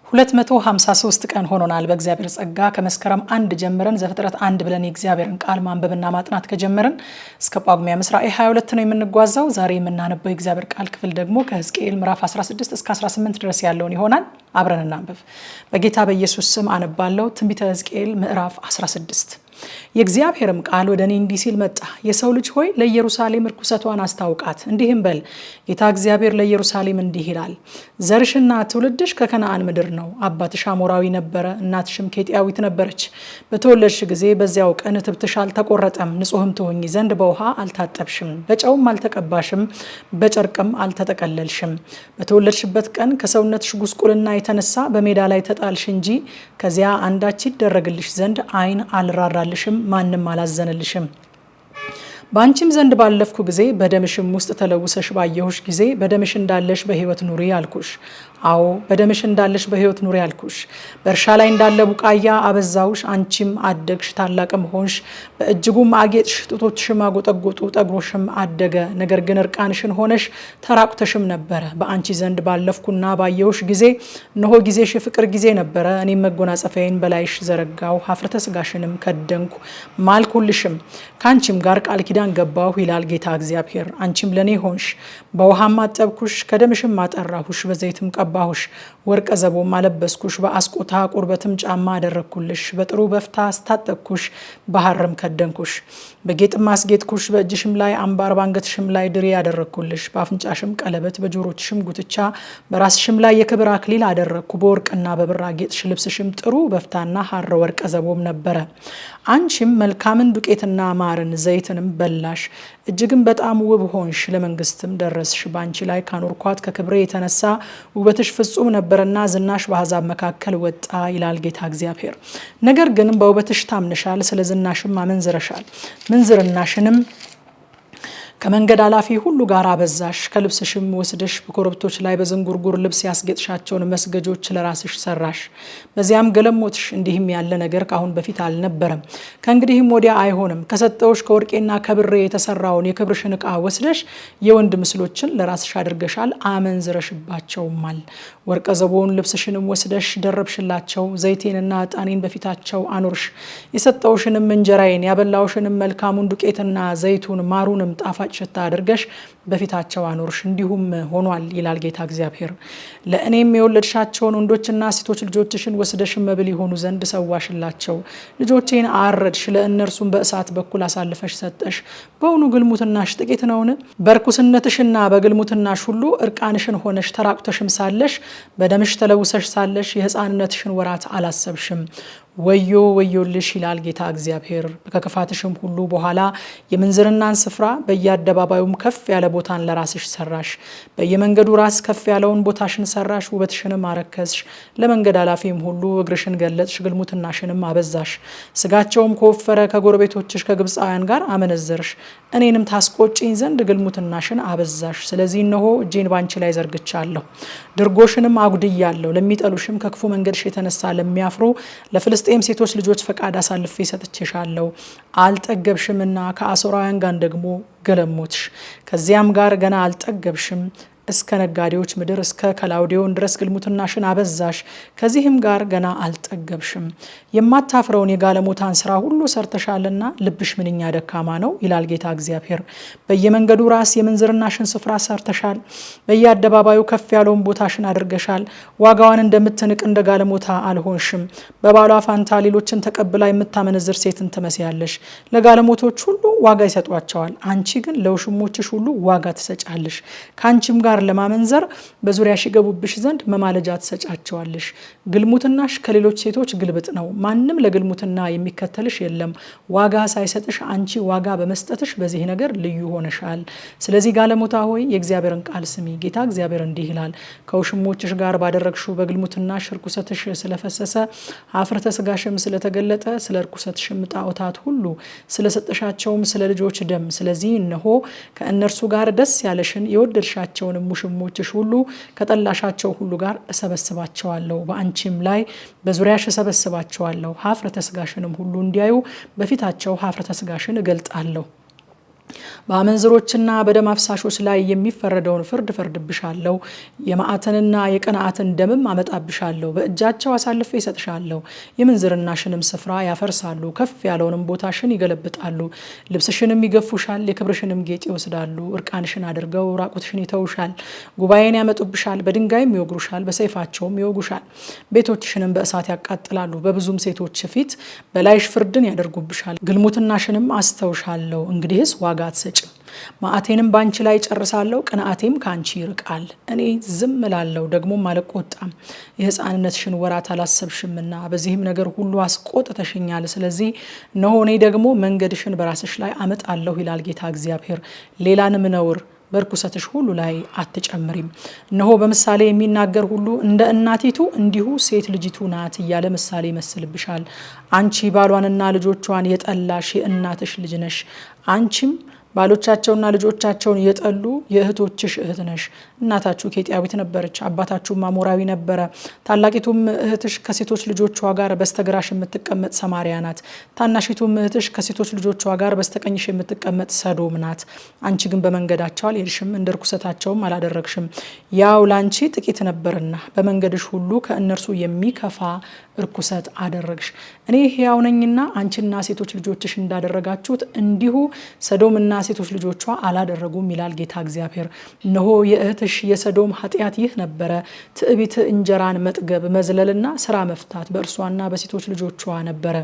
253 ቀን ሆኖናል በእግዚአብሔር ጸጋ ከመስከረም 1 ጀምረን ዘፍጥረት 1 ብለን የእግዚአብሔርን ቃል ማንበብና ማጥናት ከጀመረን እስከ ጳጉሜ ራዕይ 22 ነው የምንጓዘው። ዛሬ የምናነበው የእግዚአብሔር ቃል ክፍል ደግሞ ከሕዝቅኤል ምዕራፍ 16 እስከ 18 ድረስ ያለውን ይሆናል። አብረን እናንብብ። በጌታ በኢየሱስ ስም አነባለሁ። ትንቢተ ሕዝቅኤል ምዕራፍ 16። የእግዚአብሔርም ቃል ወደ እኔ እንዲህ ሲል መጣ። የሰው ልጅ ሆይ ለኢየሩሳሌም ርኩሰቷን አስታውቃት፣ እንዲህም በል ጌታ እግዚአብሔር ለኢየሩሳሌም እንዲህ ይላል፣ ዘርሽና ትውልድሽ ከከነዓን ምድር ነው። አባትሽ አሞራዊ ነበረ፣ እናትሽም ኬጢያዊት ነበረች። በተወለድሽ ጊዜ በዚያው ቀን እትብትሽ አልተቆረጠም፣ ንጹሕም ትሆኚ ዘንድ በውሃ አልታጠብሽም፣ በጨውም አልተቀባሽም፣ በጨርቅም አልተጠቀለልሽም። በተወለድሽበት ቀን ከሰውነትሽ ጉስቁልና የተነሳ በሜዳ ላይ ተጣልሽ እንጂ ከዚያ አንዳች ይደረግልሽ ዘንድ ዓይን አልራራልሽም፣ ማንም አላዘነልሽም። በአንቺም ዘንድ ባለፍኩ ጊዜ በደምሽም ውስጥ ተለውሰሽ ባየሁሽ ጊዜ በደምሽ እንዳለሽ በሕይወት ኑሪ አልኩሽ። አዎ በደምሽ እንዳለሽ በሕይወት ኑሪ አልኩሽ። በእርሻ ላይ እንዳለ ቡቃያ አበዛውሽ፣ አንቺም አደግሽ ታላቅም ሆንሽ፣ በእጅጉም አጌጥሽ፣ ጡቶችሽም አጎጠጎጡ፣ ጠጉሮሽም አደገ። ነገር ግን እርቃንሽን ሆነሽ ተራቁተሽም ነበረ። በአንቺ ዘንድ ባለፍኩና ባየሁሽ ጊዜ እነሆ ጊዜሽ የፍቅር ጊዜ ነበረ። እኔም መጎናጸፊያዬን በላይሽ ዘረጋው፣ ኀፍረተ ሥጋሽንም ከደንኩ፣ ማልኩልሽም፣ ከአንቺም ጋር ቃል ኪዳን ገባሁ ይላል ጌታ እግዚአብሔር። አንቺም ለኔ ሆንሽ፣ በውሃም አጠብኩሽ፣ ከደምሽም አጠራሁሽ፣ በዘይትም ቀባሁሽ፣ ወርቀ ዘቦም አለበስኩሽ፣ በአስቆታ ቁርበትም ጫማ አደረግኩልሽ፣ በጥሩ በፍታ አስታጠቅኩሽ፣ በሐርም ከደንኩሽ፣ በጌጥም አስጌጥኩሽ፣ በእጅሽም ላይ አምባር፣ ባንገትሽም ላይ ድሪ አደረግኩልሽ፣ በአፍንጫሽም ቀለበት፣ በጆሮችሽም ጉትቻ፣ በራስሽም ላይ የክብር አክሊል አደረግኩ፣ በወርቅና በብር አጌጥሽ፣ ልብስሽም ጥሩ በፍታና ሐር ወርቀ ዘቦም ነበረ። አንቺም መልካምን ዱቄትና ማርን ዘይትንም በላሽ፣ እጅግም በጣም ውብ ሆንሽ፣ ለመንግስትም ደረስሽ። በአንቺ ላይ ካኖርኳት ከክብሬ የተነሳ ውበትሽ ፍጹም ነበረና ዝናሽ በአሕዛብ መካከል ወጣ ይላል ጌታ እግዚአብሔር። ነገር ግን በውበትሽ ታምንሻል፣ ስለ ዝናሽም አመንዝረሻል። ምንዝርናሽንም ከመንገድ አላፊ ሁሉ ጋር አበዛሽ። ከልብስሽም ወስደሽ በኮረብቶች ላይ በዝንጉርጉር ልብስ ያስጌጥሻቸውን መስገጆች ለራስሽ ሰራሽ። በዚያም ገለሞትሽ። እንዲህም ያለ ነገር ከአሁን በፊት አልነበረም፣ ከእንግዲህም ወዲያ አይሆንም። ከሰጠውሽ ከወርቄና ከብሬ የተሰራውን የክብርሽን ዕቃ ወስደሽ የወንድ ምስሎችን ለራስሽ አድርገሻል፣ አመንዝረሽባቸውማል። ወርቀ ዘቦውን ልብስሽንም ወስደሽ ደረብሽላቸው። ዘይቴንና ዕጣኔን በፊታቸው አኖርሽ። የሰጠውሽንም እንጀራዬን ያበላውሽንም መልካሙን ዱቄትና ዘይቱን ማሩንም ጣፋጭ ሽታ አድርገሽ በፊታቸው አኖርሽ። እንዲሁም ሆኗል ይላል ጌታ እግዚአብሔር። ለእኔም የወለድሻቸውን ወንዶችና ሴቶች ልጆችሽን ወስደሽ መብል የሆኑ ዘንድ ሰዋሽላቸው። ልጆቼን አረድሽ፣ ለእነርሱም በእሳት በኩል አሳልፈሽ ሰጠሽ። በውኑ ግልሙትናሽ ጥቂት ነውን? በርኩስነትሽና በግልሙትናሽ ሁሉ እርቃንሽን ሆነሽ ተራቁተሽም ሳለሽ በደምሽ ተለውሰሽ ሳለሽ የሕፃንነትሽን ወራት አላሰብሽም። ወዮ ወዮልሽ ይላል ጌታ እግዚአብሔር። ከክፋትሽም ሁሉ በኋላ የምንዝርናን ስፍራ በየአደባባዩም ከፍ ያለ ቦታን ለራስሽ ሰራሽ። በየመንገዱ ራስ ከፍ ያለውን ቦታሽን ሰራሽ፣ ውበትሽንም አረከስሽ። ለመንገድ አላፊም ሁሉ እግርሽን ገለጥሽ፣ ግልሙትናሽንም አበዛሽ። ስጋቸውም ከወፈረ ከጎረቤቶችሽ ከግብፃውያን ጋር አመነዘርሽ። እኔንም ታስቆጪኝ ዘንድ ግልሙትናሽን አበዛሽ። ስለዚህ እነሆ እጄን ባንቺ ላይ ዘርግቻለሁ፣ ድርጎሽንም አጉድያለሁ። ለሚጠሉሽም ከክፉ መንገድሽ የተነሳ ለሚያፍሩ ለፍልስጤም ሴቶች ልጆች ፈቃድ አሳልፌ ሰጥቼሻለሁ። አልጠገብሽምና ከአሦራውያን ጋር ደግሞ ገለሞትሽ። ከዚያም ጋር ገና አልጠገብሽም። እስከ ነጋዴዎች ምድር እስከ ከላውዴዎን ድረስ ግልሙትናሽን አበዛሽ። ከዚህም ጋር ገና አልጠገብሽም። የማታፍረውን የጋለሞታን ስራ ሁሉ ሰርተሻልና ልብሽ ምንኛ ደካማ ነው ይላል ጌታ እግዚአብሔር። በየመንገዱ ራስ የምንዝርናሽን ስፍራ ሰርተሻል። በየአደባባዩ ከፍ ያለውን ቦታሽን አድርገሻል። ዋጋዋን እንደምትንቅ እንደ ጋለሞታ አልሆንሽም። በባሏ ፋንታ ሌሎችን ተቀብላ የምታመነዝር ሴትን ትመስያለሽ። ለጋለሞቶች ሁሉ ዋጋ ይሰጧቸዋል፣ አንቺ ግን ለውሽሞችሽ ሁሉ ዋጋ ትሰጫለሽ። ከአንቺም ጋር ለማመንዘር በዙሪያሽ ይገቡብሽ ዘንድ መማለጃ ትሰጫቸዋለሽ። ግልሙትናሽ ከሌሎች ሴቶች ግልብጥ ነው፣ ማንም ለግልሙትና የሚከተልሽ የለም። ዋጋ ሳይሰጥሽ አንቺ ዋጋ በመስጠትሽ በዚህ ነገር ልዩ ሆነሻል። ስለዚህ ጋለሞታ ሆይ የእግዚአብሔርን ቃል ስሚ። ጌታ እግዚአብሔር እንዲህ ይላል፣ ከውሽሞችሽ ጋር ባደረግሽው በግልሙትናሽ ርኩሰትሽ ስለፈሰሰ፣ ኀፍረተ ሥጋሽም ስለተገለጠ፣ ስለ ርኩሰትሽም ጣዖታት ሁሉ ስለሰጠሻቸውም ስለ ልጆች ደም፣ ስለዚህ እነሆ ከእነርሱ ጋር ደስ ያለሽን የወደድሻቸውን ሙሽሞችሽ ሁሉ ከጠላሻቸው ሁሉ ጋር እሰበስባቸዋለሁ። በአንቺም ላይ በዙሪያሽ እሰበስባቸዋለሁ። ኀፍረተ ሥጋሽንም ሁሉ እንዲያዩ በፊታቸው ኀፍረተ ሥጋሽን እገልጣለሁ። በአመንዝሮችና በደም አፍሳሾች ላይ የሚፈረደውን ፍርድ ፈርድብሻለሁ። የመዓትንና የቅንዓትን ደምም አመጣብሻለሁ። በእጃቸው አሳልፌ እሰጥሻለሁ። የምንዝርናሽንም ስፍራ ያፈርሳሉ፣ ከፍ ያለውንም ቦታሽን ይገለብጣሉ። ልብስሽንም ይገፉሻል፣ የክብርሽንም ጌጥ ይወስዳሉ። እርቃንሽን አድርገው ራቁትሽን ይተውሻል። ጉባኤን ያመጡብሻል፣ በድንጋይም ይወግሩሻል፣ በሰይፋቸውም ይወጉሻል። ቤቶችሽንም በእሳት ያቃጥላሉ። በብዙም ሴቶች ፊት በላይሽ ፍርድን ያደርጉብሻል። ግልሙትናሽንም አስተውሻለሁ። እንግዲህስ ዋጋ አትሰጭም። መዓቴንም ባንቺ ላይ ጨርሳለሁ፣ ቅንዓቴም ካንቺ ይርቃል። እኔ ዝም እላለሁ ደግሞም አልቆጣም። የሕፃንነትሽን ወራት አላሰብሽምና በዚህም ነገር ሁሉ አስቆጥተሽኛል። ስለዚህ እነሆ እኔ ደግሞ መንገድሽን በራስሽ ላይ አመጣለሁ ይላል ጌታ እግዚአብሔር። ሌላንም ነውር በርኩሰትሽ ሁሉ ላይ አትጨምሪም። እነሆ በምሳሌ የሚናገር ሁሉ እንደ እናቲቱ እንዲሁ ሴት ልጅቱ ናት እያለ ምሳሌ ይመስልብሻል። አንቺ ባሏንና ልጆቿን የጠላሽ የእናትሽ ልጅ ነሽ። አንቺም ባሎቻቸውና ልጆቻቸውን የጠሉ የእህቶችሽ እህት ነሽ። እናታችሁ ኬጢያዊት ነበረች፣ አባታችሁም አሞራዊ ነበረ። ታላቂቱም እህትሽ ከሴቶች ልጆቿ ጋር በስተግራሽ የምትቀመጥ ሰማሪያ ናት። ታናሺቱም እህትሽ ከሴቶች ልጆቿ ጋር በስተቀኝሽ የምትቀመጥ ሰዶም ናት። አንቺ ግን በመንገዳቸው አልሄድሽም፣ እንደ ርኩሰታቸውም አላደረግሽም። ያው ላንቺ ጥቂት ነበርና በመንገድሽ ሁሉ ከእነርሱ የሚከፋ ርኩሰት አደረግሽ። እኔ ሕያው ነኝና አንቺና ሴቶች ልጆችሽ እንዳደረጋችሁት እንዲሁ ሰዶምና ሴቶች ልጆቿ አላደረጉም ይላል ጌታ እግዚአብሔር። እነሆ የእህትሽ የሰዶም ኃጢአት ይህ ነበረ፣ ትዕቢት፣ እንጀራን መጥገብ፣ መዝለልና ስራ መፍታት በእርሷና በሴቶች ልጆቿ ነበረ።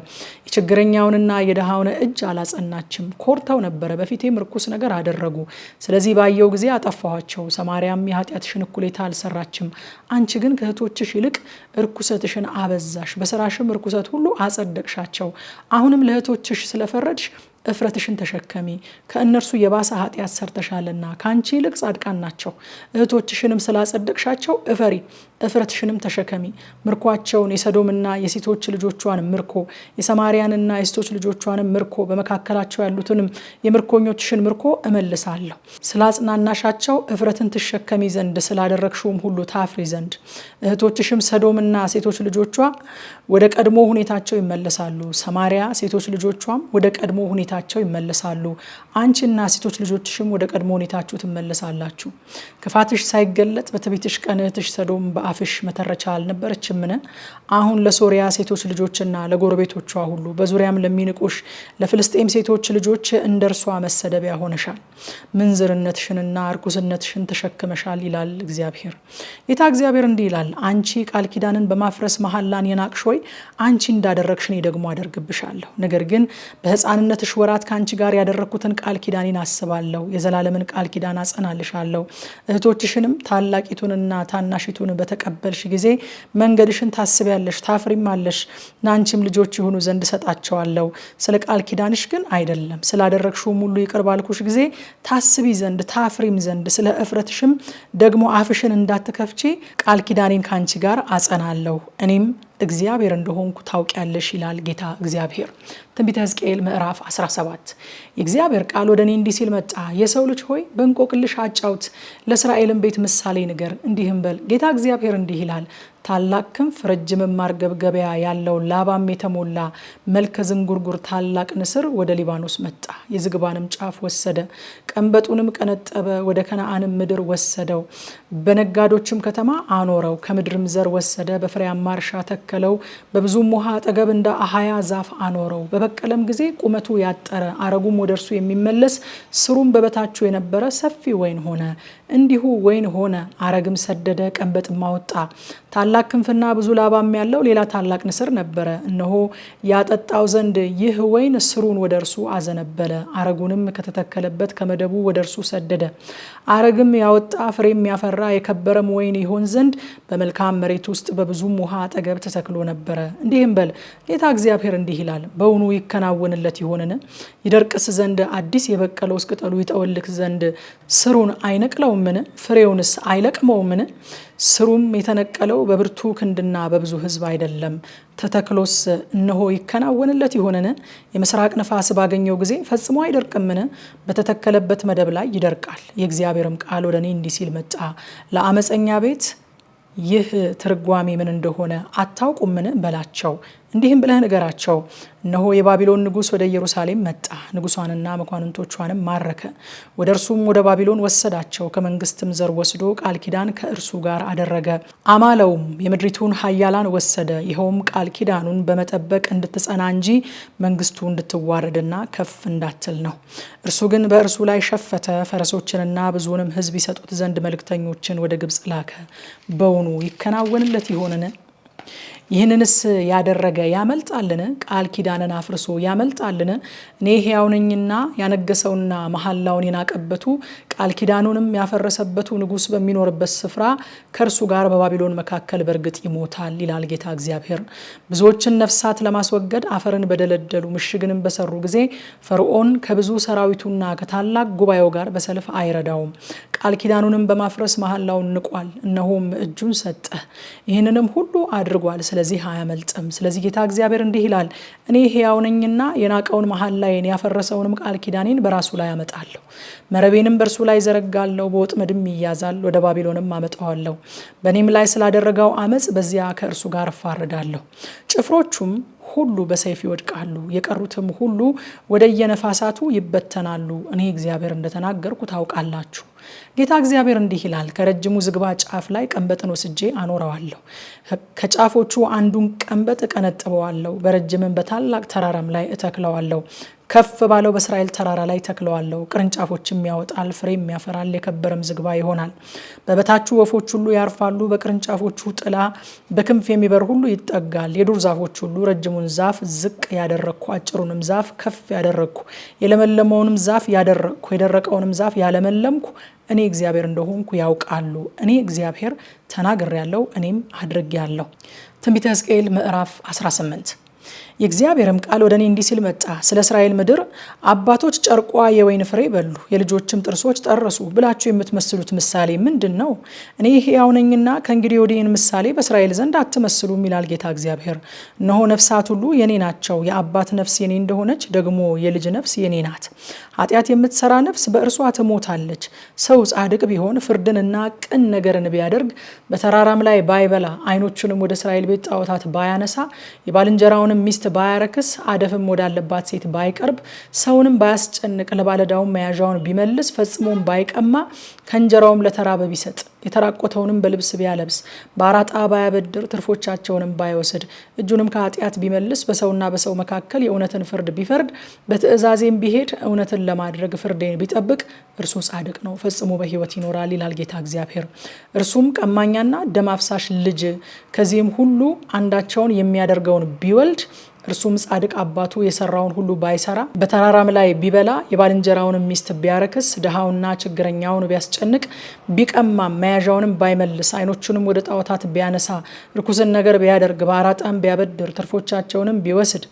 የችግረኛውንና የድሃውን እጅ አላጸናችም። ኮርተው ነበረ፣ በፊቴም ርኩስ ነገር አደረጉ። ስለዚህ ባየው ጊዜ አጠፋኋቸው። ሰማርያም የኃጢአትሽን እኩሌታ አልሰራችም። አንቺ ግን ከእህቶችሽ ይልቅ ርኩሰትሽን አበዛሽ፣ በስራሽም ርኩሰት ሁሉ አጸደቅሻቸው። አሁንም ለእህቶችሽ ስለፈረድሽ እፍረትሽን ተሸከሚ፣ ከእነርሱ የባሰ ኃጢአት ሰርተሻልና ከአንቺ ይልቅ ጻድቃን ናቸው። እህቶችሽንም ስላጸደቅሻቸው እፈሪ፣ እፍረትሽንም ተሸከሚ። ምርኳቸውን የሰዶምና የሴቶች ልጆቿን ምርኮ፣ የሰማርያንና የሴቶች ልጆቿንም ምርኮ፣ በመካከላቸው ያሉትንም የምርኮኞችሽን ምርኮ እመልሳለሁ። ስላጽናናሻቸው እፍረትን ትሸከሚ ዘንድ ስላደረግሽውም ሁሉ ታፍሪ ዘንድ። እህቶችሽም ሰዶምና ሴቶች ልጆቿ ወደ ቀድሞ ሁኔታቸው ይመለሳሉ፣ ሰማርያ ሴቶች ልጆቿም ወደ ቀድሞ ሁኔታቸው ይመለሳሉ። አንቺና ሴቶች ልጆችሽም ወደ ቀድሞ ሁኔታችሁ ትመለሳላችሁ። ክፋትሽ ሳይገለጥ በትዕቢትሽ ቀን እህትሽ ሰዶም በአፍሽ መተረቻ አልነበረችምን? አሁን ለሶሪያ ሴቶች ልጆችና ለጎረቤቶቿ ሁሉ በዙሪያም ለሚንቁሽ ለፍልስጤም ሴቶች ልጆች እንደ እርሷ መሰደቢያ ሆነሻል። ምንዝርነትሽንና እርኩስነትሽን ተሸክመሻል ይላል እግዚአብሔር። ጌታ እግዚአብሔር እንዲህ ይላል፣ አንቺ ቃል ኪዳንን በማፍረስ መሐላን የናቅሽ ሆይ አንቺ እንዳደረግሽ እኔ ደግሞ አደርግብሻለሁ። ነገር ግን በሕፃንነትሽ ወራት ከአንቺ ጋር ያደረግኩትን ቃል ኪዳኔን አስባለሁ፣ የዘላለምን ቃል ኪዳን አጸናልሻለሁ። እህቶችሽንም ታላቂቱንና ታናሺቱን በተቀበልሽ ጊዜ መንገድሽን ታስቢያለሽ፣ ታፍሪማለሽ። ለአንቺም ልጆች የሆኑ ዘንድ እሰጣቸዋለሁ። ስለ ቃል ኪዳንሽ ግን አይደለም። ስላደረግሽውም ሁሉ ይቅር ባልኩሽ ጊዜ ታስቢ ዘንድ ታፍሪም ዘንድ፣ ስለ እፍረትሽም ደግሞ አፍሽን እንዳትከፍቺ ቃል ኪዳኔን ከአንቺ ጋር አጸናለሁ። እኔም እግዚአብሔር እንደሆንኩ ታውቂያለሽ ይላል ጌታ እግዚአብሔር። ትንቢተ ሕዝቅኤል ምዕራፍ 17። የእግዚአብሔር ቃል ወደ እኔ እንዲህ ሲል መጣ። የሰው ልጅ ሆይ በእንቆቅልሽ አጫውት፣ ለእስራኤልም ቤት ምሳሌ ንገር፣ እንዲህም በል ጌታ እግዚአብሔር እንዲህ ይላል፣ ታላቅ ክንፍ ረጅምም ማርገብገቢያ ያለው ላባም የተሞላ መልከ ዝንጉርጉር ታላቅ ንስር ወደ ሊባኖስ መጣ። የዝግባንም ጫፍ ወሰደ፣ ቀንበጡንም ቀነጠበ፣ ወደ ከነዓንም ምድር ወሰደው፣ በነጋዶችም ከተማ አኖረው። ከምድርም ዘር ወሰደ፣ በፍሬያማ እርሻ ተከለው፣ በብዙም ውሃ አጠገብ እንደ አሃያ ዛፍ አኖረው። በበቀለም ጊዜ ቁመቱ ያጠረ፣ አረጉም ወደ እርሱ የሚመለስ፣ ስሩም በበታቹ የነበረ ሰፊ ወይን ሆነ። እንዲሁ ወይን ሆነ፣ አረግም ሰደደ፣ ቀንበጥም አወጣ። ታላቅ ክንፍና ብዙ ላባም ያለው ሌላ ታላቅ ንስር ነበረ። እነሆ ያጠጣው ዘንድ ይህ ወይን ስሩን ወደ እርሱ አዘነበለ፣ አረጉንም ከተተከለበት ከመደቡ ወደ እርሱ ሰደደ። አረግም ያወጣ ፍሬም ያፈራ የከበረም ወይን ይሆን ዘንድ በመልካም መሬት ውስጥ በብዙም ውሃ አጠገብ ተተክሎ ነበረ። እንዲህም በል ጌታ እግዚአብሔር እንዲህ ይላል፣ በውኑ ይከናወንለት ይሆንን? ይደርቅስ ዘንድ አዲስ የበቀለውስ ቅጠሉ ይጠወልቅ ዘንድ ስሩን አይነቅለውምን? ፍሬውንስ አይለቅመውምን? ስሩም የተነቀለው በብርቱ ክንድና በብዙ ሕዝብ አይደለም። ተተክሎስ እነሆ ይከናወንለት ይሆንን? የምስራቅ ነፋስ ባገኘው ጊዜ ፈጽሞ አይደርቅምን? በተተከለበት መደብ ላይ ይደርቃል። የእግዚአብሔርም ቃል ወደ እኔ እንዲህ ሲል መጣ። ለአመፀኛ ቤት ይህ ትርጓሜ ምን እንደሆነ አታውቁምን በላቸው። እንዲህም ብለህ ንገራቸው፣ እነሆ የባቢሎን ንጉሥ ወደ ኢየሩሳሌም መጣ፣ ንጉሷንና መኳንንቶቿንም ማረከ፣ ወደ እርሱም ወደ ባቢሎን ወሰዳቸው። ከመንግስትም ዘር ወስዶ ቃል ኪዳን ከእርሱ ጋር አደረገ፣ አማለውም፣ የምድሪቱን ኃያላን ወሰደ። ይኸውም ቃል ኪዳኑን በመጠበቅ እንድትጸና እንጂ መንግስቱ እንድትዋረድና ከፍ እንዳትል ነው። እርሱ ግን በእርሱ ላይ ሸፈተ፣ ፈረሶችንና ብዙንም ሕዝብ ይሰጡት ዘንድ መልእክተኞችን ወደ ግብፅ ላከ። በውኑ ይከናወንለት ይሆንን? ይህንንስ ያደረገ ያመልጣልን? ቃል ኪዳንን አፍርሶ ያመልጣልን? እኔ ሕያው ነኝና ያነገሰውና መሐላውን የናቀበቱ ቃል ኪዳኑንም ያፈረሰበቱ ንጉሥ በሚኖርበት ስፍራ ከእርሱ ጋር በባቢሎን መካከል በእርግጥ ይሞታል ይላል ጌታ እግዚአብሔር። ብዙዎችን ነፍሳት ለማስወገድ አፈርን በደለደሉ ምሽግንም በሰሩ ጊዜ ፈርዖን ከብዙ ሰራዊቱና ከታላቅ ጉባኤው ጋር በሰልፍ አይረዳውም። ቃል ኪዳኑንም በማፍረስ መሐላውን ንቋል። እነሆም እጁን ሰጠ፣ ይህንንም ሁሉ አድርጓል። ስለዚህ አያመልጥም። ስለዚህ ጌታ እግዚአብሔር እንዲህ ይላል፣ እኔ ሕያው ነኝና የናቀውን መሐላዬን ያፈረሰውንም ቃል ኪዳኔን በራሱ ላይ አመጣለሁ፣ መረቤንም በእርሱ ላይ ዘረጋለሁ፣ በወጥመድም ይያዛል፣ ወደ ባቢሎንም አመጣዋለሁ። በእኔም ላይ ስላደረገው አመፅ በዚያ ከእርሱ ጋር እፋረዳለሁ። ጭፍሮቹም ሁሉ በሰይፍ ይወድቃሉ፣ የቀሩትም ሁሉ ወደ የነፋሳቱ ይበተናሉ። እኔ እግዚአብሔር እንደተናገርኩ ታውቃላችሁ። ጌታ እግዚአብሔር እንዲህ ይላል፣ ከረጅሙ ዝግባ ጫፍ ላይ ቀንበጥን ወስጄ አኖረዋለሁ፣ ከጫፎቹ አንዱን ቀንበጥ እቀነጥበዋለሁ፣ በረጅምም በታላቅ ተራራም ላይ እተክለዋለሁ። ከፍ ባለው በእስራኤል ተራራ ላይ ተክለዋለሁ። ቅርንጫፎችም ያወጣል፣ ፍሬም ያፈራል፣ የከበረም ዝግባ ይሆናል። በበታቹ ወፎች ሁሉ ያርፋሉ፣ በቅርንጫፎቹ ጥላ በክንፍ የሚበር ሁሉ ይጠጋል። የዱር ዛፎች ሁሉ ረጅሙን ዛፍ ዝቅ ያደረግኩ፣ አጭሩንም ዛፍ ከፍ ያደረግኩ፣ የለመለመውንም ዛፍ ያደረግኩ፣ የደረቀውንም ዛፍ ያለመለምኩ እኔ እግዚአብሔር እንደሆንኩ ያውቃሉ። እኔ እግዚአብሔር ተናግሬያለሁ፣ እኔም አድርጌያለሁ። ትንቢተ ሕዝቅኤል ምዕራፍ 18። የእግዚአብሔርም ቃል ወደ እኔ እንዲህ ሲል መጣ። ስለ እስራኤል ምድር አባቶች ጨርቋ የወይን ፍሬ በሉ፣ የልጆችም ጥርሶች ጠረሱ ብላችሁ የምትመስሉት ምሳሌ ምንድን ነው? እኔ ሕያው ነኝና ከእንግዲህ ወዲህን ምሳሌ በእስራኤል ዘንድ አትመስሉም ይላል ጌታ እግዚአብሔር። እነሆ ነፍሳት ሁሉ የኔ ናቸው። የአባት ነፍስ የኔ እንደሆነች ደግሞ የልጅ ነፍስ የኔ ናት። ኃጢአት የምትሰራ ነፍስ በእርሷ ትሞታለች። ሰው ጻድቅ ቢሆን ፍርድንና ቅን ነገርን ቢያደርግ በተራራም ላይ ባይበላ ዓይኖቹንም ወደ እስራኤል ቤት ጣዖታት ባያነሳ የባልንጀራውንም ሚስት ባያረክስ አደፍም ወዳለባት ሴት ባይቀርብ ሰውንም ባያስጨንቅ ለባለዳውም መያዣውን ቢመልስ ፈጽሞም ባይቀማ ከእንጀራውም ለተራበ ቢሰጥ የተራቆተውንም በልብስ ቢያለብስ በአራጣ ባያበድር ትርፎቻቸውንም ባይወስድ እጁንም ከኃጢአት ቢመልስ በሰውና በሰው መካከል የእውነትን ፍርድ ቢፈርድ በትእዛዜም ቢሄድ እውነትን ለማድረግ ፍርዴን ቢጠብቅ እርሱ ጻድቅ ነው፣ ፈጽሞ በሕይወት ይኖራል ይላል ጌታ እግዚአብሔር። እርሱም ቀማኛና ደም አፍሳሽ ልጅ ከዚህም ሁሉ አንዳቸውን የሚያደርገውን ቢወልድ እርሱም ጻድቅ አባቱ የሰራውን ሁሉ ባይሰራ በተራራም ላይ ቢበላ የባልንጀራውን ሚስት ቢያረክስ ድሃውና ችግረኛውን ቢያስጨንቅ ቢቀማም መያዣውንም ባይመልስ ዓይኖቹንም ወደ ጣዖታት ቢያነሳ ርኩስን ነገር ቢያደርግ በአራጣም ቢያበድር ትርፎቻቸውንም ቢወስድ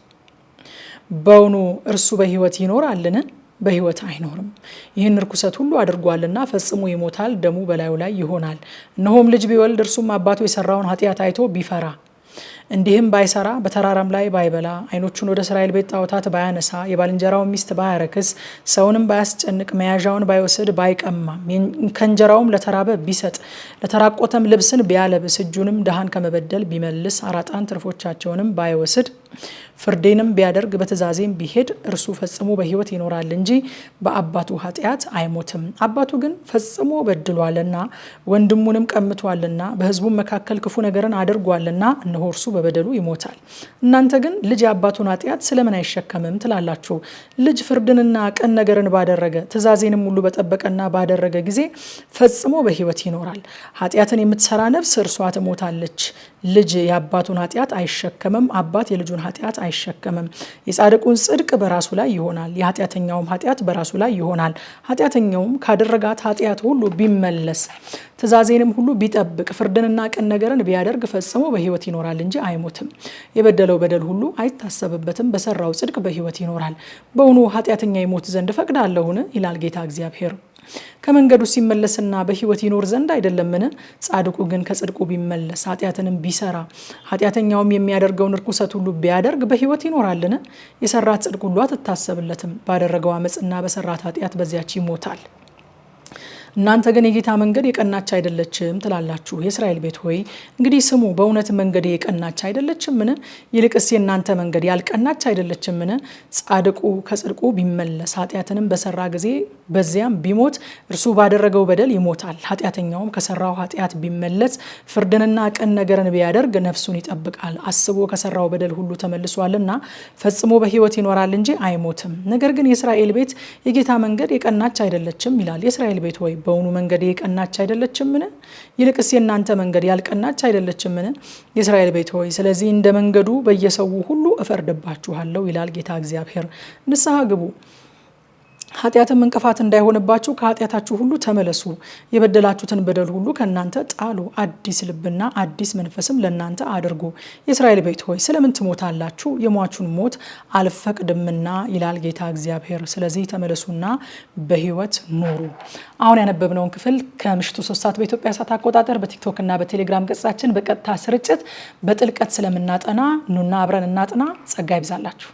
በውኑ እርሱ በሕይወት ይኖራልን? በሕይወት አይኖርም። ይህን ርኩሰት ሁሉ አድርጓልና ፈጽሞ ይሞታል፣ ደሙ በላዩ ላይ ይሆናል። እነሆም ልጅ ቢወልድ እርሱም አባቱ የሰራውን ኃጢአት አይቶ ቢፈራ እንዲህም ባይሰራ በተራራም ላይ ባይበላ ዓይኖቹን ወደ እስራኤል ቤት ጣዖታት ባያነሳ የባልንጀራውን ሚስት ባያረክስ ሰውንም ባያስጨንቅ መያዣውን ባይወስድ ባይቀማም ከእንጀራውም ለተራበ ቢሰጥ ለተራቆተም ልብስን ቢያለብስ እጁንም ድሃን ከመበደል ቢመልስ አራጣን ትርፎቻቸውንም ባይወስድ ፍርዴንም ቢያደርግ በትእዛዜም ቢሄድ እርሱ ፈጽሞ በሕይወት ይኖራል እንጂ በአባቱ ኃጢአት አይሞትም። አባቱ ግን ፈጽሞ በድሏልና ወንድሙንም ቀምቷልና በሕዝቡም መካከል ክፉ ነገርን አድርጓልና እነሆ እርሱ በበደሉ ይሞታል። እናንተ ግን ልጅ የአባቱን ኃጢአት ስለምን አይሸከምም ትላላችሁ? ልጅ ፍርድንና ቅን ነገርን ባደረገ ትእዛዜንም ሁሉ በጠበቀና ባደረገ ጊዜ ፈጽሞ በሕይወት ይኖራል። ኃጢአትን የምትሰራ ነፍስ እርሷ ትሞታለች። ልጅ የአባቱን ኃጢአት አይሸከምም፣ አባት የልጁን ኃጢአት አይሸከምም። የጻድቁን ጽድቅ በራሱ ላይ ይሆናል፣ የኃጢአተኛውም ኃጢአት በራሱ ላይ ይሆናል። ኃጢአተኛውም ካደረጋት ኃጢአት ሁሉ ቢመለስ ትእዛዜንም ሁሉ ቢጠብቅ ፍርድንና ቅን ነገርን ቢያደርግ ፈጽሞ በሕይወት ይኖራል እንጂ አይሞትም። የበደለው በደል ሁሉ አይታሰብበትም፣ በሰራው ጽድቅ በሕይወት ይኖራል። በውኑ ኃጢአተኛ ይሞት ዘንድ ፈቅዳለሁን? ይላል ጌታ እግዚአብሔር። ከመንገዱ ሲመለስና በሕይወት ይኖር ዘንድ አይደለምን? ጻድቁ ግን ከጽድቁ ቢመለስ ኃጢአትንም ቢሰራ ኃጢአተኛውም የሚያደርገውን ርኩሰት ሁሉ ቢያደርግ በሕይወት ይኖራልን? የሰራት ጽድቅ ሁሉ አትታሰብለትም። ባደረገው አመፅና በሰራት ኃጢአት በዚያች ይሞታል። እናንተ ግን የጌታ መንገድ የቀናች አይደለችም ትላላችሁ። የእስራኤል ቤት ሆይ እንግዲህ ስሙ፣ በእውነት መንገድ የቀናች አይደለችምን? ይልቅስ የእናንተ መንገድ ያልቀናች አይደለችምን? ጻድቁ ከጽድቁ ቢመለስ ኃጢአትንም በሰራ ጊዜ በዚያም ቢሞት እርሱ ባደረገው በደል ይሞታል። ኃጢአተኛውም ከሰራው ኃጢአት ቢመለስ ፍርድንና ቅን ነገርን ቢያደርግ ነፍሱን ይጠብቃል። አስቦ ከሰራው በደል ሁሉ ተመልሷልና ፈጽሞ በሕይወት ይኖራል እንጂ አይሞትም። ነገር ግን የእስራኤል ቤት የጌታ መንገድ የቀናች አይደለችም ይላል። የእስራኤል ቤት ወይ በእውኑ መንገድ የቀናች አይደለችምን? ይልቅስ የእናንተ መንገድ ያልቀናች አይደለችምን? የእስራኤል ቤት ሆይ ስለዚህ እንደ መንገዱ በየሰው ሁሉ እፈርድባችኋለሁ ይላል ጌታ እግዚአብሔር። ንስሐ ግቡ፣ ኃጢአትም እንቅፋት እንዳይሆንባችሁ ከኃጢአታችሁ ሁሉ ተመለሱ። የበደላችሁትን በደል ሁሉ ከእናንተ ጣሉ። አዲስ ልብና አዲስ መንፈስም ለእናንተ አድርጉ። የእስራኤል ቤት ሆይ ስለምን ትሞታላችሁ? የሟቹን ሞት አልፈቅድምና ይላል ጌታ እግዚአብሔር። ስለዚህ ተመለሱና በሕይወት ኑሩ። አሁን ያነበብነውን ክፍል ከምሽቱ 3 ሰዓት በኢትዮጵያ ሰዓት አቆጣጠር በቲክቶክ እና በቴሌግራም ገጻችን በቀጥታ ስርጭት በጥልቀት ስለምናጠና ኑና አብረን እናጥና። ጸጋ ይብዛላችሁ።